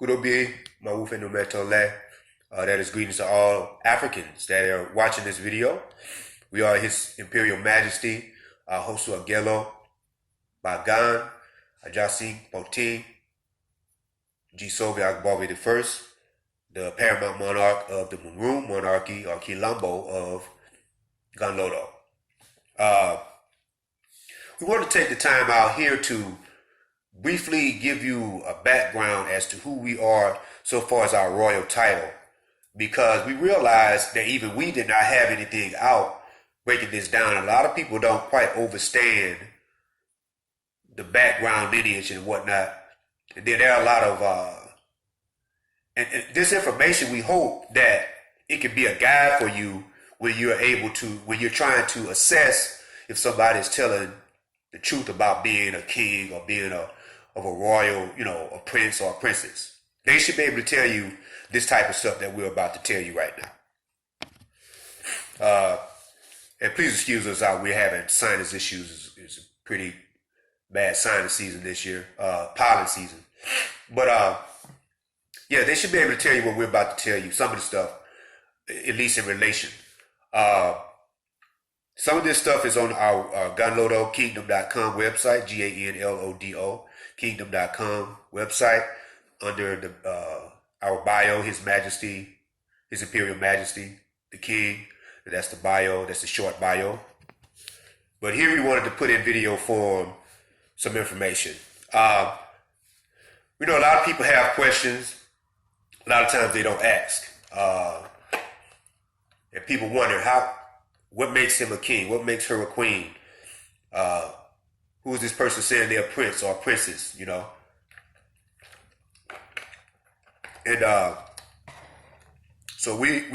Kudobi, Mawufe no Metole. That is greetings to all Africans that are watching this video. We are His Imperial Majesty, Axosu Àgèlògbàgàn Agbovi Agbovi I, the paramount monarch of the Maroon Monarchy, or Kilombo of Ganlodo. We want to take the time out here to briefly give you a background as to who we are so far as our royal title, because we realize that even we did not have anything out breaking this down. A lot of people don't quite understand the background lineage and whatnot. And then there are a lot of and this information, we hope that it can be a guide for you when you're able to, when you're trying to assess if somebody is telling the truth about being a king or being of a royal, a prince or a princess. They should be able to tell you this type of stuff that we're about to tell you right now. And please excuse us out. We're having sinus issues. It's a pretty bad sinus season this year, pollen season. But yeah, they should be able to tell you what we're about to tell you. Some of the stuff, at least in relation. Some of this stuff is on our GanlodoKingdom.com website, GANLODO, Kingdom.com website, under the our bio, His Majesty, His Imperial Majesty, the King. That's the bio, that's the short bio. But here we wanted to put in video form some information. We know a lot of people have questions. A lot of times they don't ask. And people wonder what makes him a king? What makes her a queen? Who is this person saying they're a prince or a princess, And so we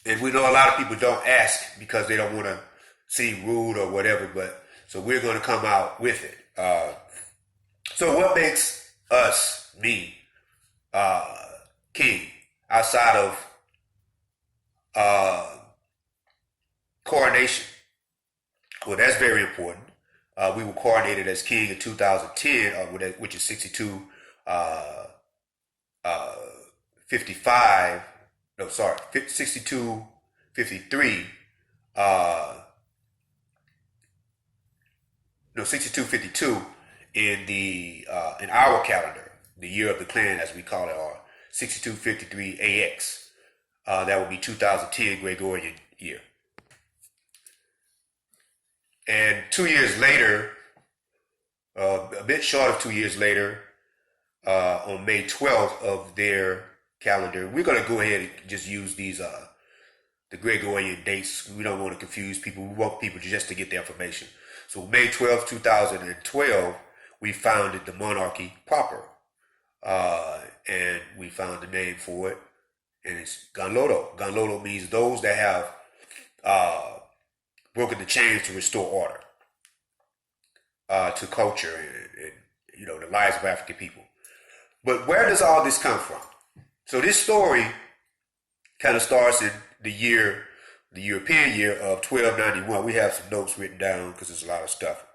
know a lot of people don't ask because they don't want to seem rude or whatever, but so we're going to come out with it. So what makes us, me, king, outside of coronation? Well, that's very important. We were coronated as king in 2010, which is 6253, 6252 in our calendar, the year of the clan as we call it, or 6253 AX. That would be 2010 Gregorian year. And 2 years later, a bit short of 2 years later, on May 12th of their calendar, we're going to go ahead and just use these, the Gregorian dates. We don't want to confuse people. We want people just to get the information. So May 12th, 2012, we founded the monarchy proper. And we found the name for it. And it's Ganlodo. Ganlodo means those that have broken the chains to restore order to culture and the lives of African people. But where does all this come from? So this story kind of starts in the European year of 1291. We have some notes written down because there's a lot of stuff.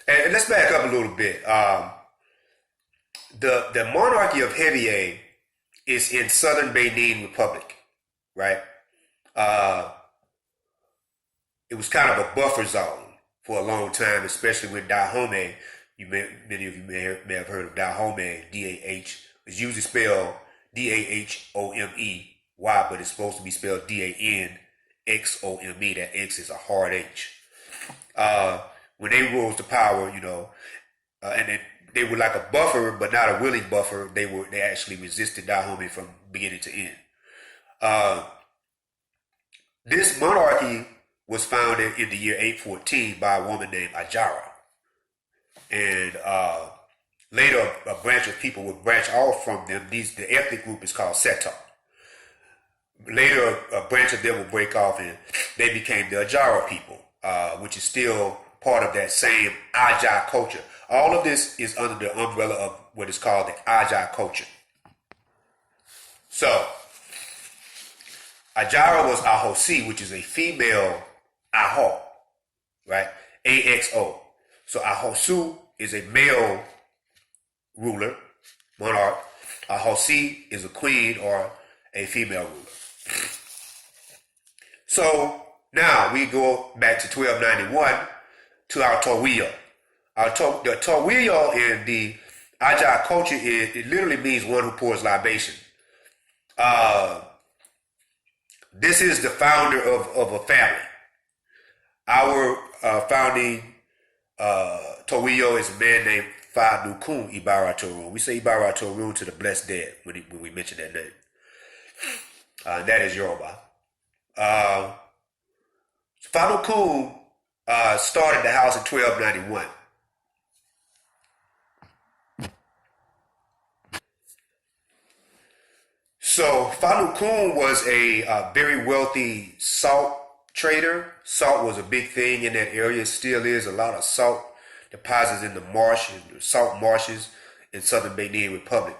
And let's back up a little bit. The monarchy of Hebier is in southern Benin Republic, right? It was kind of a buffer zone for a long time, especially when Dahomey, many of you may have heard of Dahomey, D-A-H, it's usually spelled D-A-H-O-M-E, why? But it's supposed to be spelled D-A-N-X-O-M-E, that X is a hard H. When they rose to power, and they were like a buffer, but not a willing buffer. They actually resisted Dahomey from beginning to end. This monarchy was founded in the year 814 by a woman named Ajara. And later a branch of people would branch off from them. The ethnic group is called Seto. Later a branch of them would break off and they became the Ajara people, which is still part of that same Aja culture. All of this is under the umbrella of what is called the Aja culture. So Ajara was Ahosi, which is a female Aho, right? AXO. So Axosu is a male ruler, monarch. Axosi is a queen or a female ruler. So now we go back to 1291 to our Towiyo. The Towiyo in the Aja culture, it literally means one who pours libation. This is the founder of a family. Our founding Towiyo is a man named Fa Nukun Ibara Torun. We say Ibara Torun to the blessed dead when we mention that name. That is Yoruba. Fa Nukun started the house in 1291. So Fa Nukun was a very wealthy salt trader. Salt was a big thing in that area. It still is. A lot of salt deposits in the marsh and the salt marshes in southern Benin Republic.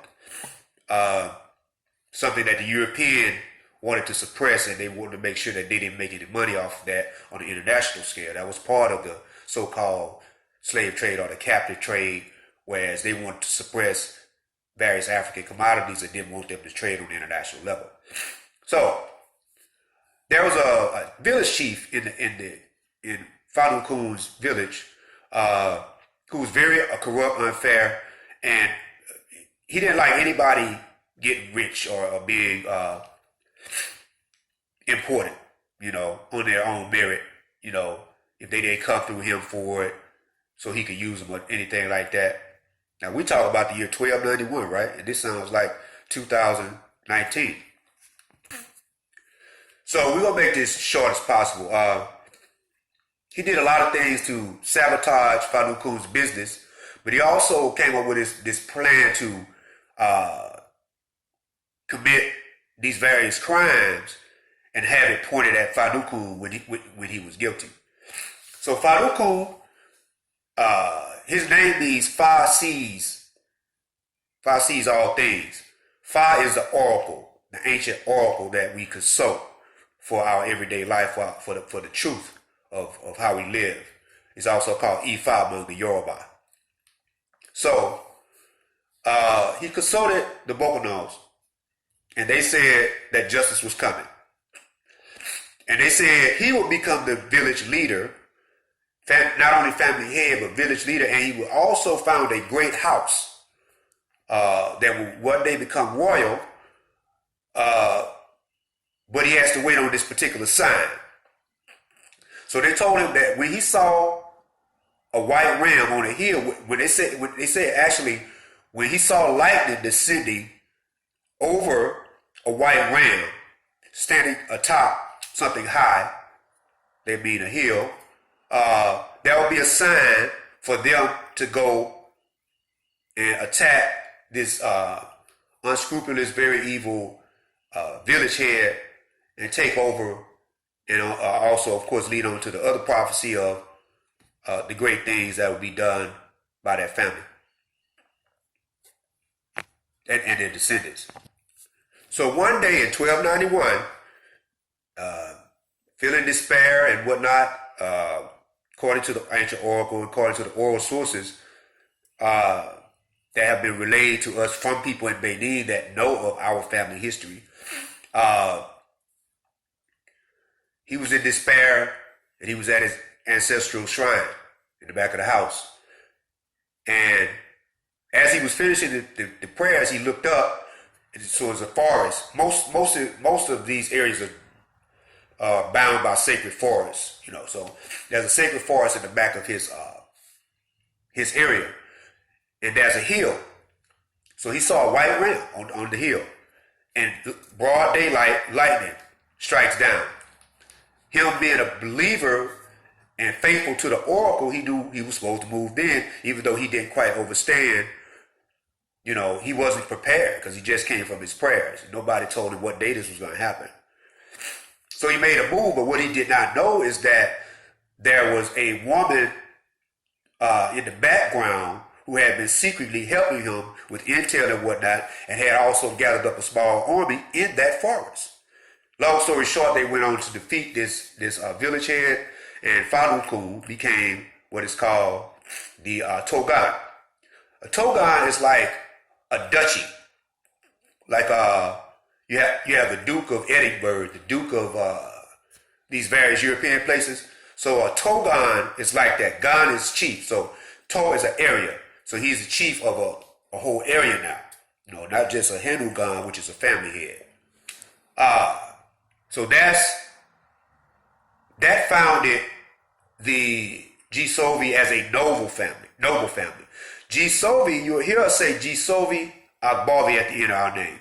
Something that the European wanted to suppress, and they wanted to make sure that they didn't make any money off of that on the international scale. That was part of the so-called slave trade or the captive trade, whereas they wanted to suppress various African commodities and didn't want them to trade on the international level. So there was a village chief in Fa Nukun's village who was very corrupt, unfair, and he didn't like anybody getting rich or being important, on their own merit, if they didn't come through him for it so he could use them or anything like that. Now, we talk about the year 1291, right? And this sounds like 2019. So we're going to make this short as possible. He did a lot of things to sabotage Fa Nukun's business, but he also came up with this plan to commit these various crimes and have it pointed at Fa Nukun when he was guilty. So Fa Nukun, his name means Fa sees. Fa sees all things. Fa is the oracle, the ancient oracle that we consult for our everyday life, for the truth of how we live. It's also called Ifa among the Yoruba. So he consulted the Bokonos, and they said that justice was coming. And they said he would become the village leader, not only family head, but village leader, and he would also found a great house that would one day become royal, but he has to wait on this particular sign. So they told him that when he saw a white ram on a hill, when they said actually, when he saw lightning descending over a white ram standing atop something high, they mean a hill, that would be a sign for them to go and attack this unscrupulous, very evil village head and take over, and also, of course, lead on to the other prophecy of the great things that would be done by that family and their descendants. So one day in 1291, feeling despair and whatnot, according to the ancient oracle, according to the oral sources that have been relayed to us from people in Benin that know of our family history, he was in despair, and he was at his ancestral shrine in the back of the house. And as he was finishing the prayers, he looked up, and so it's a forest. Most of these areas are bound by sacred forests, So there's a sacred forest in the back of his area, and there's a hill. So he saw a white ram on the hill, and broad daylight lightning strikes down. Him being a believer and faithful to the oracle, he knew he was supposed to move in, even though he didn't quite understand. He wasn't prepared because he just came from his prayers. Nobody told him what day this was going to happen. So he made a move, but what he did not know is that there was a woman in the background who had been secretly helping him with intel and whatnot, and had also gathered up a small army in that forest. Long story short, they went on to defeat this village head, and Fa Nukun became what is called the Togan. A Togan is like a duchy. Like you have the Duke of Edinburgh, the Duke of these various European places. So a Togan is like that. Gan is chief. So To is an area. So he's the chief of a whole area now. You know, not just a Hindu Gan, which is a family head. So that founded the Gisovi as a noble family. Gisovi, you'll hear us say Gisovi Agbovi at the end of our name.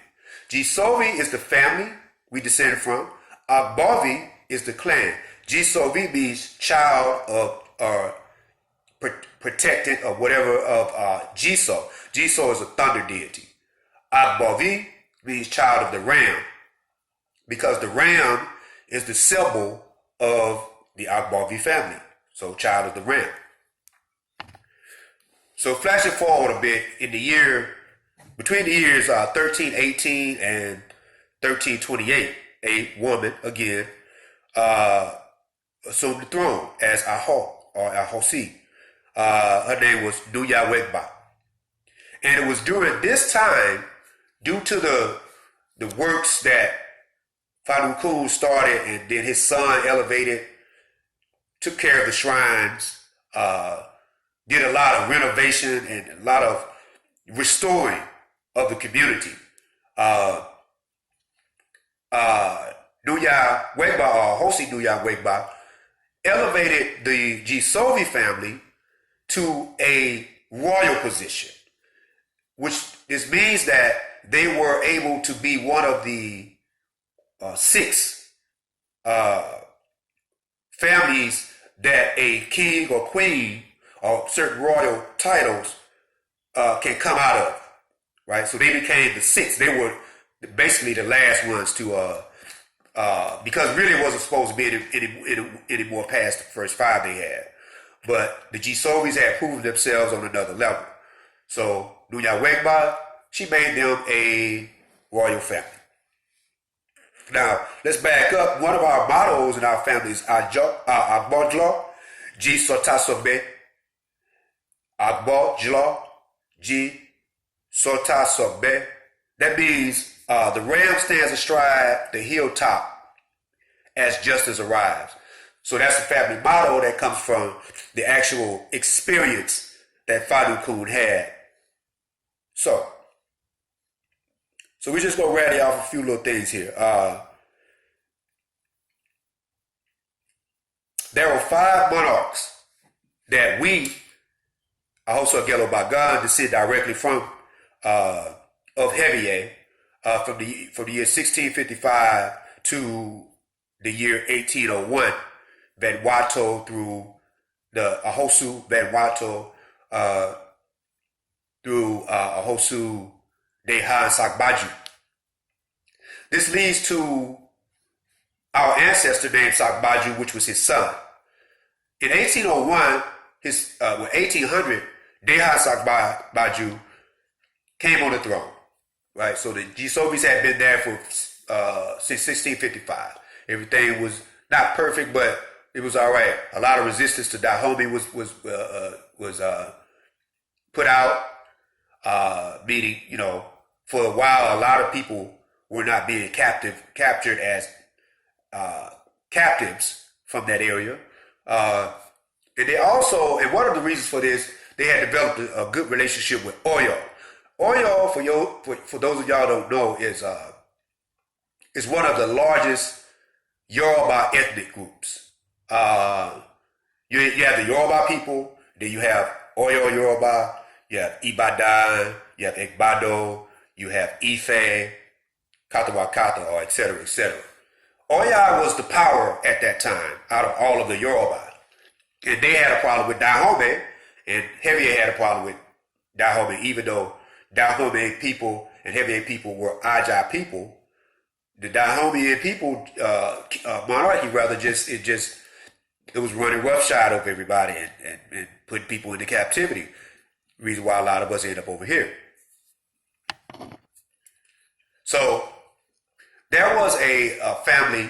Gisovi is the family we descended from. Agbovi is the clan. Gisovi means child of or protected or whatever of Giso. Giso is a thunder deity. Agbovi means child of the ram, because the ram is the symbol of the Agbovi family. So child of the ram. So flashing forward a bit, between the years 1318 and 1328, a woman again assumed the throne as Aho or Ahosi. Her name was Nuya Wegba. And it was during this time, due to the works that Falun started, and then his son elevated, took care of the shrines, did a lot of renovation and a lot of restoring of the community. Nuya Wegba, or Hosi Nuya Wegba, elevated the Gisovi family to a royal position, which this means that they were able to be one of the 6 families that a king or queen or certain royal titles can come out of, right? So they became the 6. They were basically the last ones to, because really it wasn't supposed to be any more past the first 5 they had. But the Gisovis had proven themselves on another level. So Nuya Wegba, she made them a royal family. Now, let's back up. One of our mottos in our family is Agbojlo, G Sotasobe. Agbojlo, G Sotasobe. That means the ram stands astride the hilltop as justice arrives. So that's a family motto that comes from the actual experience that Fadu Kun had. So we just gonna rally off a few little things here. There were 5 monarchs that we, Axosu Àgèlògbàgàn, descend directly from, of Hevier, from the year 1655 to the year 1801. Vanuatu through the Axosu Vanuatu, through Axosu Dehan Sagbaju. This leads to our ancestor named Sagbaju, which was his son. In 1801, 1800, Dehan Sagbaju came on the throne, right? So the Gisovis had been there since 1655. Everything was not perfect, but it was all right. A lot of resistance to Dahomey was put out, meaning, for a while, a lot of people were not being captured as captives from that area. And they also, and one of the reasons for this, they had developed a good relationship with Oyo. Oyo, for those of y'all who don't know, is one of the largest Yoruba ethnic groups. You have the Yoruba people, then you have Oyo Yoruba, you have Ibadan, you have Egbado, you have Ife, Katawakata, or etc., etc. Oya was the power at that time out of all of the Yoruba. And they had a problem with Dahomey, and Hevier had a problem with Dahomey, even though Dahomey people and Hevier people were Aja people. The Dahomey people, monarchy rather, it was running roughshod over everybody and putting people into captivity. Reason why a lot of us end up over here. So there was a family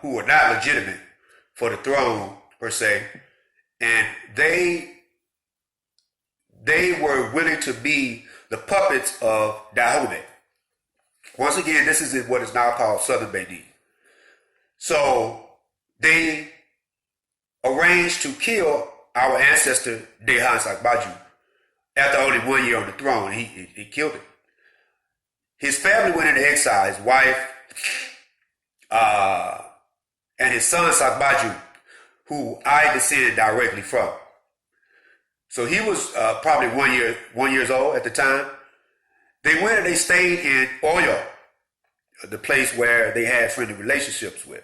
who were not legitimate for the throne per se, and they were willing to be the puppets of Dahomey. Once again, this is in what is now called Southern Benin. So they arranged to kill our ancestor Dehan Sagbaju after only 1 year on the throne. He killed him. His family went into exile. His wife and his son Sagbaju, who I descended directly from. So he was probably 1 year old at the time. They went and they stayed in Oyo, the place where they had friendly relationships with,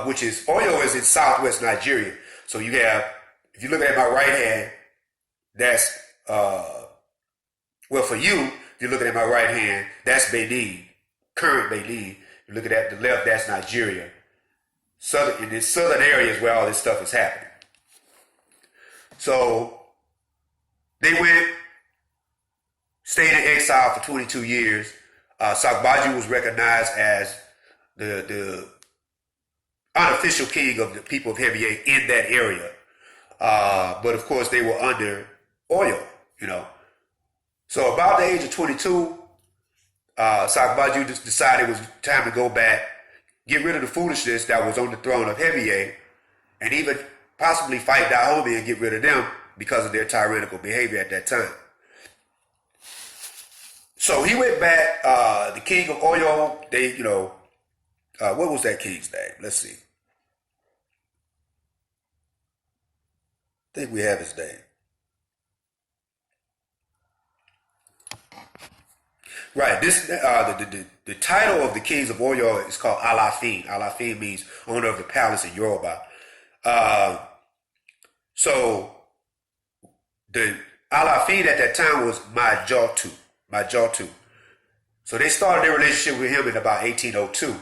which is, Oyo is in southwest Nigeria. So you have, if you look at my right hand, that's, well, for you, if you're looking at my right hand, that's Benin, current Benin. You look at the left, that's Nigeria. In the southern areas where all this stuff is happening. So they went, stayed in exile for 22 years. Sagbaju was recognized as the unofficial king of the people of Hebier in that area. But of course they were under Oyo, you know. So about the age of 22, Sagbaju just decided it was time to go back, get rid of the foolishness that was on the throne of Hebier, and even possibly fight Dahomey and get rid of them because of their tyrannical behavior at that time. So he went back, the king of Oyo, what was that king's name? Let's see. I think we have his name. Right, the title of the kings of Oyo is called Alafin. Alafin means owner of the palace in Yoruba. So the Alafin at that time was Majotu. So they started their relationship with him in about 1802.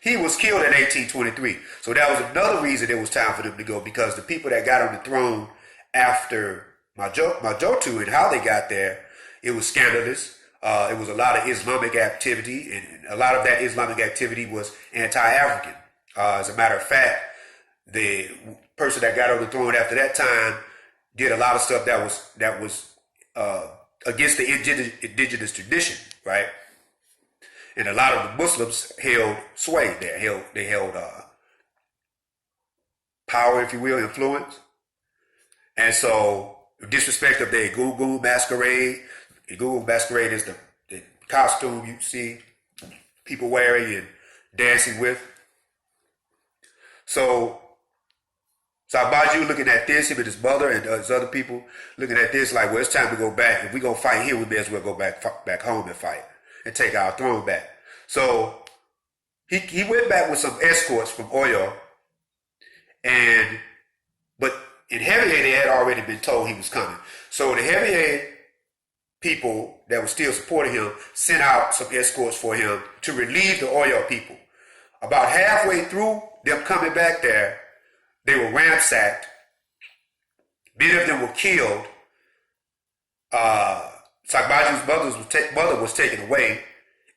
He was killed in 1823. So that was another reason it was time for them to go, because the people that got on the throne after Majotu and how they got there, it was scandalous. It was a lot of Islamic activity, and a lot of that Islamic activity was anti-African. As a matter of fact, the person that got on the throne after that time did a lot of stuff that was against the indigenous tradition, right? And a lot of the Muslims held sway there. They held power, if you will, influence. And so, disrespect of the Egungun masquerade. Egungun masquerade is the costume you see people wearing and dancing with. So, Sagbaju looking at this, him and his mother and his other people looking at this like, well, it's time to go back. If we're going to fight here, we may as well go back home and fight and take our throne back. So he went back with some escorts from Oyo, but in Hebier they had already been told he was coming. So the Hebier people that were still supporting him sent out some escorts for him to relieve the Oyo people. About halfway through them coming back there, they were ransacked. Many of them were killed. Sagbaju's mother was taken away,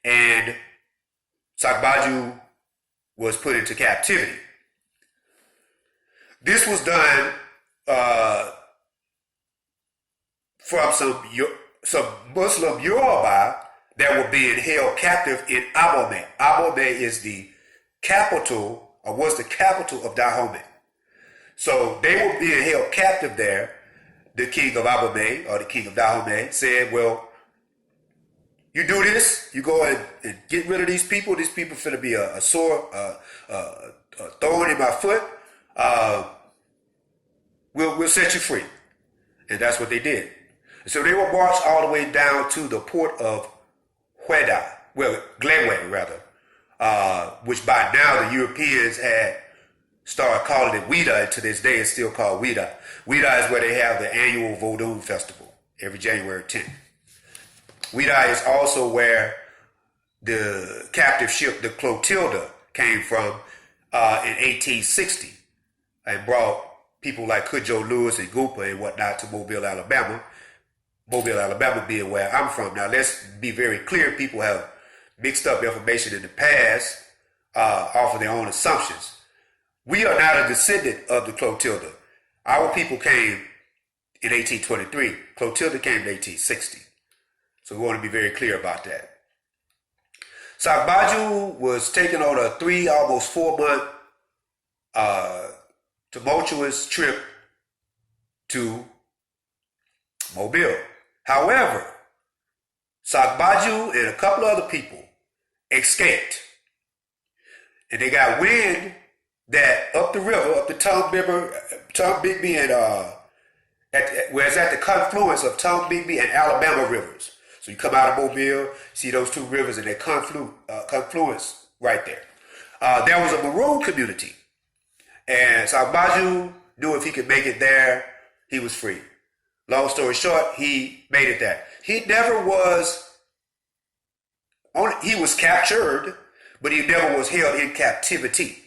and Sagbaju was put into captivity. This was done from some Muslim Yoruba that were being held captive in Abomey. Abomey is the capital, or was the capital of Dahomey. So they were being held captive there. The king of Abomey, or the king of Dahomey, said, well, you do this, you go and get rid of these people. These people finna be a sore, a thorn in my foot. We'll set you free. And that's what they did. So they were marched all the way down to the port of Glenway rather, which by now the Europeans had started calling it Ouida, and to this day it's still called Ouida. Ouida is where they have the annual Vodun festival every January 10th. Ouida is also where the captive ship, the Clotilda, came from in 1860 and brought people like Cudjoe Lewis and Gooper and whatnot to Mobile, Alabama. Mobile, Alabama being where I'm from. Now let's be very clear, people have mixed up information in the past off of their own assumptions. We are not a descendant of the Clotilda. Our people came in 1823. Clotilda came in 1860. So we want to be very clear about that. Sagbaju was taken on a almost 4-month tumultuous trip to Mobile. However, Sagbaju and a couple other people escaped. And they got wind that up the river, up the Tombigbee and where it's at the confluence of Tombigbee and Alabama rivers. So you come out of Mobile, see those two rivers, and they confluence right there. There was a Maroon community, and Sagbaju knew if he could make it there, he was free. Long story short, he made it there. He was captured, but he never was held in captivity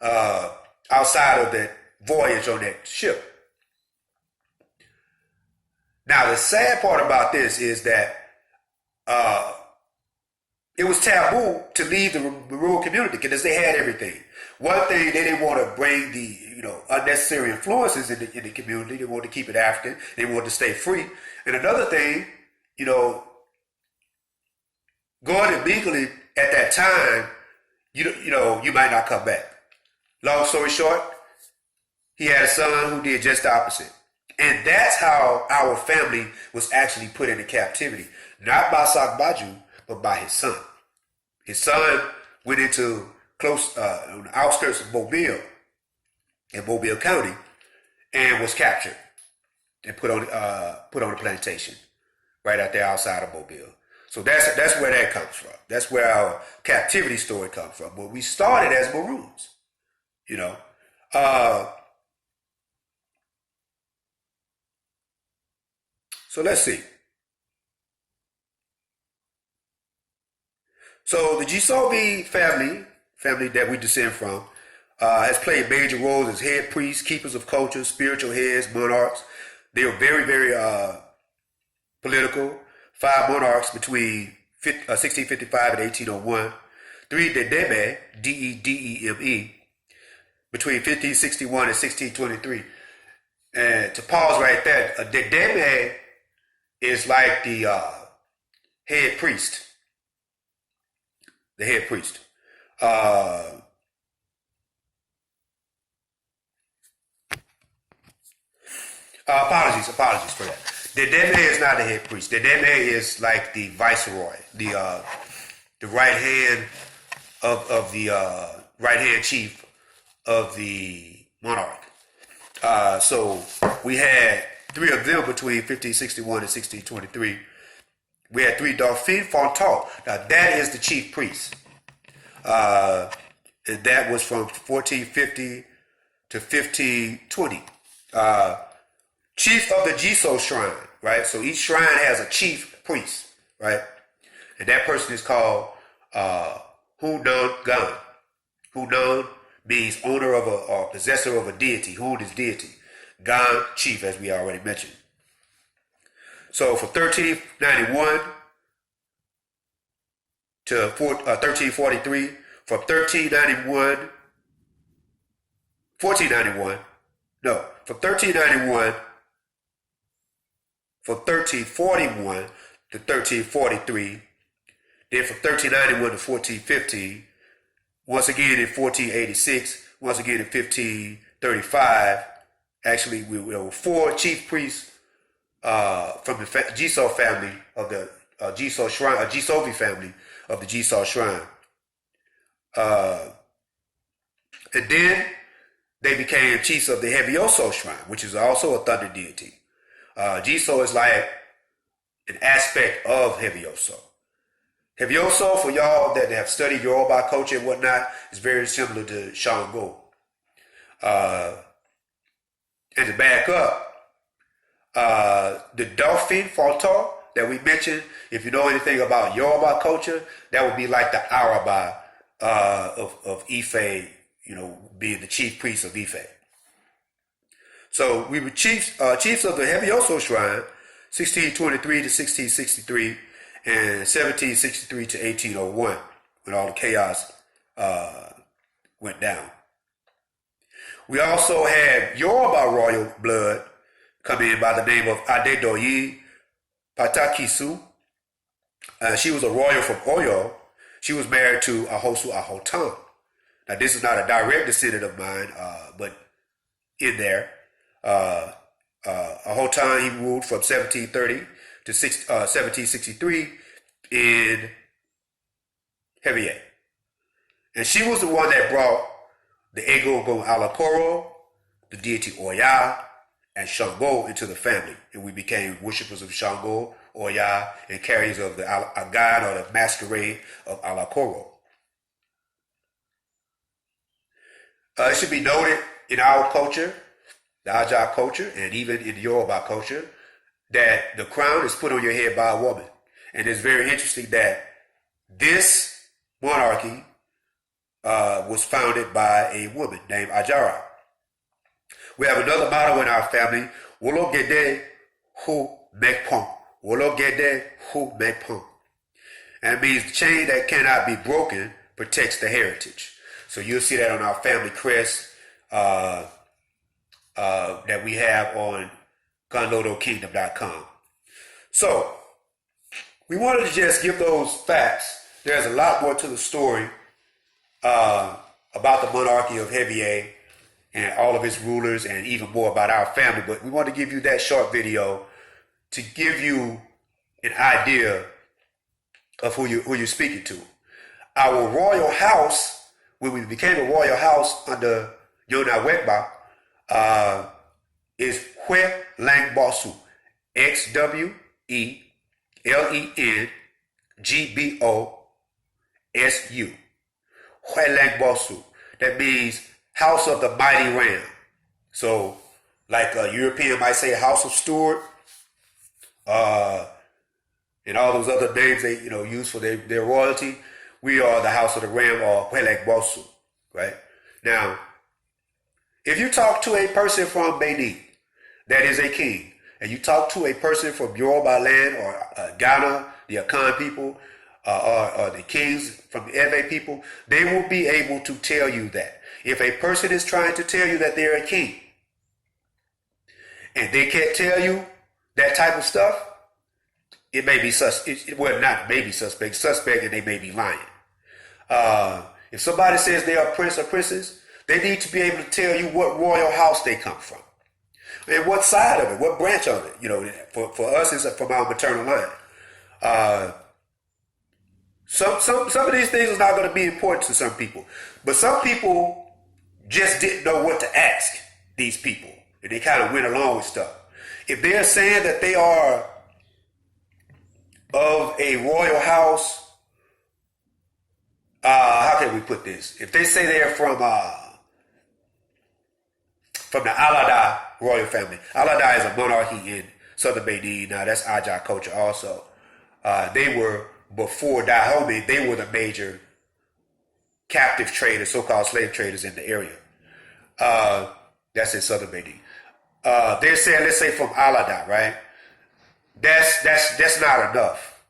outside of that voyage on that ship. Now, the sad part about this is that it was taboo to leave the Maroon community because they had everything. One thing, they didn't want to bring the unnecessary influences in the community. They wanted to keep it African. They wanted to stay free. And another thing, going illegally at that time, you might not come back. Long story short, he had a son who did just the opposite. And that's how our family was actually put into captivity. Not by Sagbaju, but by his son. His son went into on the outskirts of Mobile, in Mobile County, and was captured and put on a plantation right out there outside of Mobile. So that's where that comes from. That's where our captivity story comes from. But we started as Maroons, So let's see. So the Gisovi family that we descend from, has played major roles as head priests, keepers of culture, spiritual heads, monarchs. They were very, very political. 5 monarchs between 1655 and 1801. 3 Dedeme, Dedeme, between 1561 and 1623. And to pause right there, a Dedeme is like the head priest. The head priest. Apologies for that. The Dedeme is not the head priest. The Dedeme is like the viceroy, the right hand of the right hand chief of the monarch. So we had 3 of them between 1561 and 1623. We had 3 Dauphin Fontaine. Now that is the chief priest. And that was from 1450 to 1520. Chief of the Jiso shrine, right? So each shrine has a chief priest, right? And that person is called Hunan Gan. Hunan means owner of or possessor of a deity. Hun is deity. Gan, chief, as we already mentioned. So from 1391 to 1343, from 1491 from 1341 to 1343, then from 1391 to 1415, once again in 1486, once again in 1535. Actually, there were 4 chief priests from the Jiso family of the Jiso shrine, Gisovi family of the Jiso shrine. And then they became chiefs of the Hevioso shrine, which is also a thunder deity. Jiso is like an aspect of Hevioso. Hevioso, for y'all that have studied Yoruba culture and whatnot, is very similar to Shango. And to back up, the Dauphin Fontaine that we mentioned, if you know anything about Yoruba culture, that would be like the Araba of Ife, being the chief priest of Ife. So we were chiefs of the Hevioso shrine, 1623 to 1663, and 1763 to 1801, when all the chaos went down. We also had Yoruba royal blood come in by the name of Adedoyi Patakisu. She was a royal from Oyo. She was married to Axosu Àgèlògbàgàn. Now, this is not a direct descendant of mine, but in there. Àgèlògbàgàn, he ruled from 1730 to 1763 in Hevier. And she was the one that brought the Egungun Alakoro, the deity Oya, and Shango into the family. And we became worshippers of Shango, Oya, and carriers of the Agan, or the masquerade of Alakoro. It should be noted in our culture, the Aja culture, and even in the Yoruba culture, that the crown is put on your head by a woman. And it's very interesting that this monarchy was founded by a woman named Ajara. We have another motto in our family, Wolo Gede Hu Mekpon. Wolo Gede Hu Mekpon. And it means the chain that cannot be broken protects the heritage. So you'll see that on our family crest that we have on GanlodoKingdom.com. So we wanted to just give those facts. There's a lot more to the story about the monarchy of Hevier and all of its rulers, and even more about our family. But we want to give you that short video to give you an idea of who you're speaking to. Our royal house, when we became a royal house under Yona Wekba, is Hwe Lang Bosu, XWELENGBOSU. Hwe Lang Bosu. That means House of the Mighty Ram. So, like a European might say House of Stuart, and all those other names they use for their royalty. We are the House of the Ram, or Hwe Lang Bosu, right? Now, if you talk to a person from Benin that is a king, and you talk to a person from Yoruba land, or Ghana, the Akan people, or the kings from the Ewe people, they will be able to tell you that. If a person is trying to tell you that they're a king, and they can't tell you that type of stuff, it may be suspect, and they may be lying. If somebody says they are prince or princess, they need to be able to tell you what royal house they come from, and what side of it, what branch of it. For us, it's from our maternal line. Some of these things is not going to be important to some people, but some people just didn't know what to ask these people, and they kind of went along with stuff. If they're saying that they are of a royal house, how can we put this? If they say they're from the Alada royal family, Alada is a monarchy in southern Benin. Now that's Aja culture also. They were, before Dahomey, they were the major captive traders, so-called slave traders in the area. That's in southern Benin. They're saying, let's say from Alada, right? That's not enough.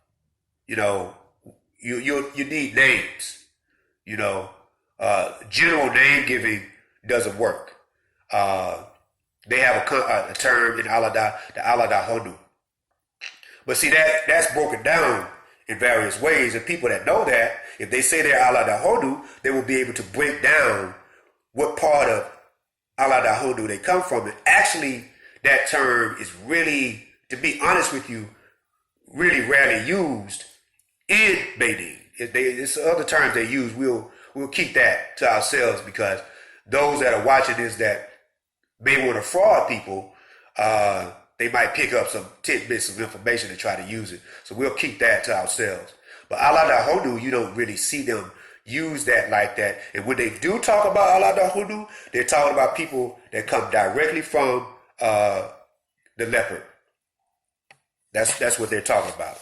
You need names. General name giving doesn't work. They have a term in Alada, the Alada Honu. But see, that's broken down in various ways, and people that know that, if they say they're Alada Honu, they will be able to break down what part of Alada Honu they come from. And actually, that term is really, to be honest with you, really rarely used in Benin. It's other terms they use. We'll keep that to ourselves, because those that are watching this that may want to fraud people, they might pick up some tidbits of information and try to use it. So we'll keep that to ourselves. But Alada Honu, you don't really see them use that like that. And when they do talk about Alada Honu, they're talking about people that come directly from the leopard. That's what they're talking about.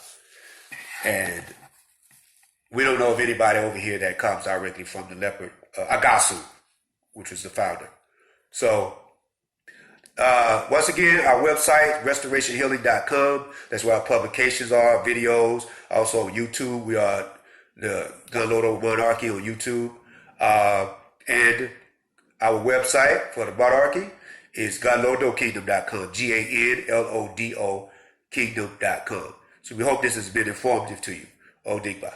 And we don't know of anybody over here that comes directly from the leopard, Axosu, which was the founder. So once again, our website, restorationhealing.com. That's where our publications are, videos. Also YouTube, we are the Ganlodo Monarchy on YouTube. And Our website for the monarchy is ganlodokingdom.com, Ganlodo kingdom.com. So we hope this has been informative to you. Odigba.